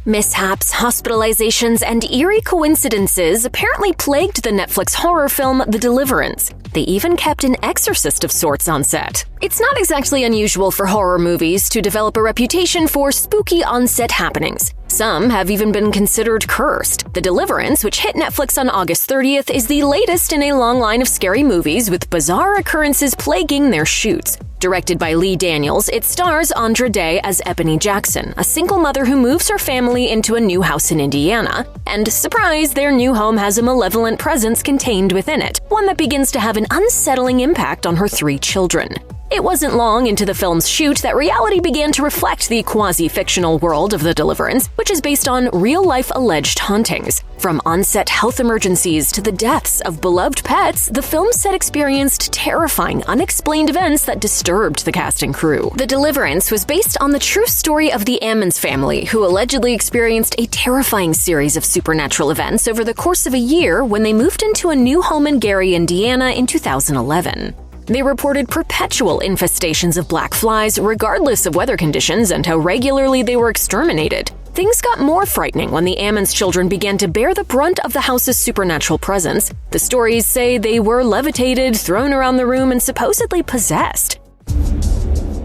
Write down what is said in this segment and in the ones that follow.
Mishaps, hospitalizations, and eerie coincidences apparently plagued the Netflix horror film The Deliverance. They even kept an exorcist of sorts on set. It's not exactly unusual for horror movies to develop a reputation for spooky on-set happenings. Some have even been considered cursed. The Deliverance, which hit Netflix on August 30th, is the latest in a long line of scary movies with bizarre occurrences plaguing their shoots. Directed by Lee Daniels, it stars Andra Day as Ebony Jackson, a single mother who moves her family into a new house in Indiana. And surprise, their new home has a malevolent presence contained within it, one that begins to have an unsettling impact on her 3 children. It wasn't long into the film's shoot that reality began to reflect the quasi-fictional world of The Deliverance, which is based on real-life alleged hauntings. From on-set health emergencies to the deaths of beloved pets, the film set experienced terrifying, unexplained events that disturbed the cast and crew. The Deliverance was based on the true story of the Ammons family, who allegedly experienced a terrifying series of supernatural events over the course of a year when they moved into a new home in Gary, Indiana in 2011. They reported perpetual infestations of black flies, regardless of weather conditions and how regularly they were exterminated. Things got more frightening when the Ammons children began to bear the brunt of the house's supernatural presence. The stories say they were levitated, thrown around the room, and supposedly possessed.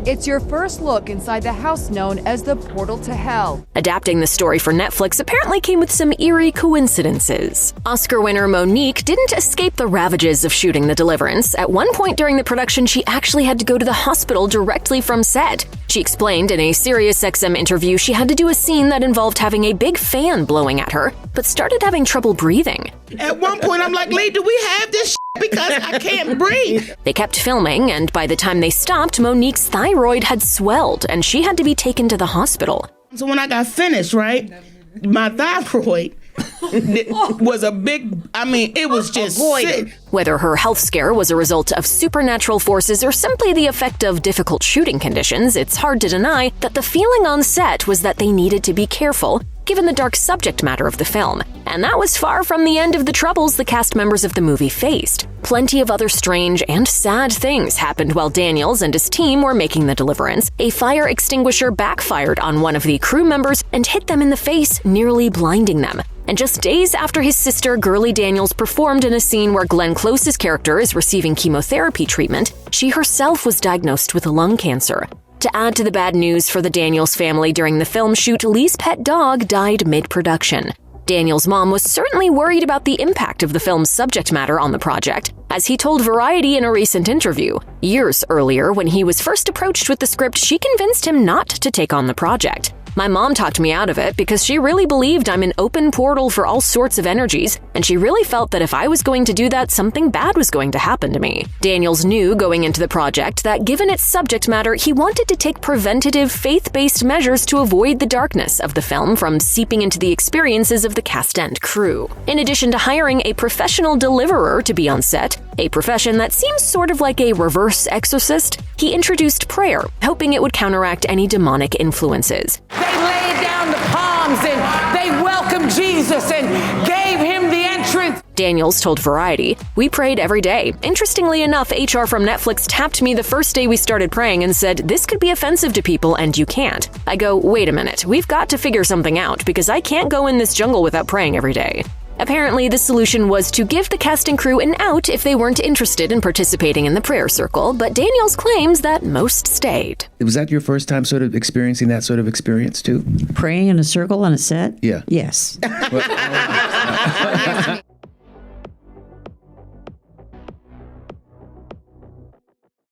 It's your first look inside the house known as the Portal to Hell. Adapting the story for Netflix apparently came with some eerie coincidences. Oscar winner Monique didn't escape the ravages of shooting The Deliverance. At one point during the production, she actually had to go to the hospital directly from set. She explained in a SiriusXM interview she had to do a scene that involved having a big fan blowing at her, but started having trouble breathing. At one point, I'm like, Lee, do we have this because I can't breathe? They kept filming, and by the time they stopped, Monique's thyroid had swelled, and she had to be taken to the hospital. So when I got finished, right, my thyroid was a big, it was just sick. Whether her health scare was a result of supernatural forces or simply the effect of difficult shooting conditions, it's hard to deny that the feeling on set was that they needed to be careful, given the dark subject matter of the film. And that was far from the end of the troubles the cast members of the movie faced. Plenty of other strange and sad things happened while Daniels and his team were making The Deliverance. A fire extinguisher backfired on one of the crew members and hit them in the face, nearly blinding them. And just days after his sister, Gurley Daniels, performed in a scene where Glenn Close's character is receiving chemotherapy treatment, she herself was diagnosed with lung cancer. To add to the bad news for the Daniels family during the film shoot, Lee's pet dog died mid-production. Daniels' mom was certainly worried about the impact of the film's subject matter on the project, as he told Variety in a recent interview. Years earlier, when he was first approached with the script, she convinced him not to take on the project. My mom talked me out of it because she really believed I'm an open portal for all sorts of energies, and she really felt that if I was going to do that, something bad was going to happen to me. Daniels knew going into the project that given its subject matter, he wanted to take preventative, faith-based measures to avoid the darkness of the film from seeping into the experiences of the cast and crew. In addition to hiring a professional deliverer to be on set, a profession that seems sort of like a reverse exorcist, he introduced prayer, hoping it would counteract any demonic influences. They laid down the palms and they welcomed Jesus and gave him the entrance. Daniels told Variety, "We prayed every day. Interestingly enough, HR from Netflix tapped me the first day we started praying and said, 'This could be offensive to people and you can't.' I go, 'Wait a minute, we've got to figure something out because I can't go in this jungle without praying every day.'" Apparently, the solution was to give the cast and crew an out if they weren't interested in participating in the prayer circle, but Daniels claims that most stayed. Was that your first time sort of experiencing that sort of experience too? Praying in a circle on a set? Yeah. Yes.